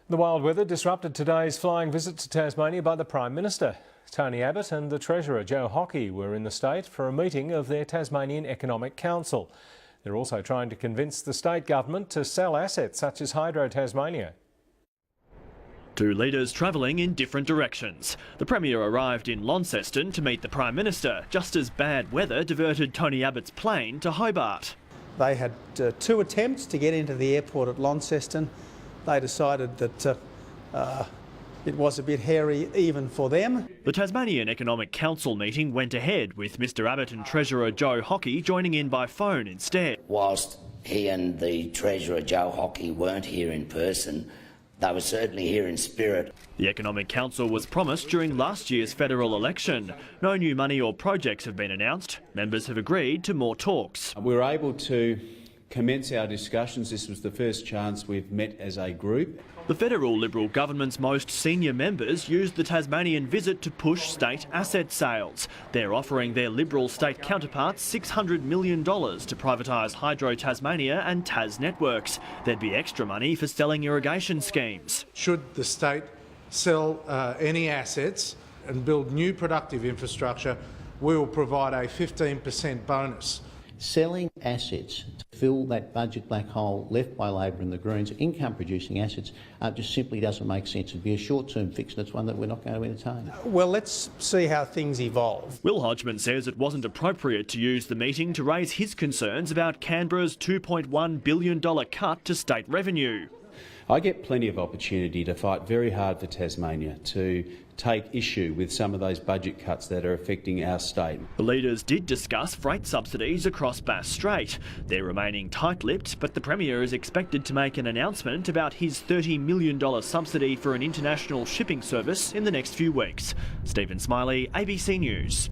The wild weather disrupted today's flying visit to Tasmania by the Prime Minister. Tony Abbott and the Treasurer Joe Hockey were in the state for a meeting of their Tasmanian Economic Council. They're also trying to convince the state government to sell assets such as Hydro Tasmania. Two leaders travelling in different directions. The Premier arrived in Launceston to meet the Prime Minister, just as bad weather diverted Tony Abbott's plane to Hobart. They had two attempts to get into the airport at Launceston. They decided that it was a bit hairy even for them. The Tasmanian Economic Council meeting went ahead with Mr Abbott and Treasurer Joe Hockey joining in by phone instead. Whilst he and the Treasurer Joe Hockey weren't here in person, they were certainly here in spirit. The Economic Council was promised during last year's federal election. No new money or projects have been announced. Members have agreed to more talks. We were able to commence our discussions. This was the first chance we've met as a group. The federal Liberal government's most senior members used the Tasmanian visit to push state asset sales. They're offering their Liberal state counterparts $600 million to privatise Hydro Tasmania and Tas Networks. There'd be extra money for selling irrigation schemes. Should the state sell any assets and build new productive infrastructure, we will provide a 15% bonus. Selling assets to fill that budget black hole left by Labor and the Greens, income-producing assets, just simply doesn't make sense. It'd be a short-term fix, and it's one that we're not going to entertain. Well, let's see how things evolve. Will Hodgman says it wasn't appropriate to use the meeting to raise his concerns about Canberra's $2.1 billion cut to state revenue. I get plenty of opportunity to fight very hard for Tasmania, to take issue with some of those budget cuts that are affecting our state. The leaders did discuss freight subsidies across Bass Strait. They're remaining tight-lipped, but the Premier is expected to make an announcement about his $30 million subsidy for an international shipping service in the next few weeks. Stephen Smiley, ABC News.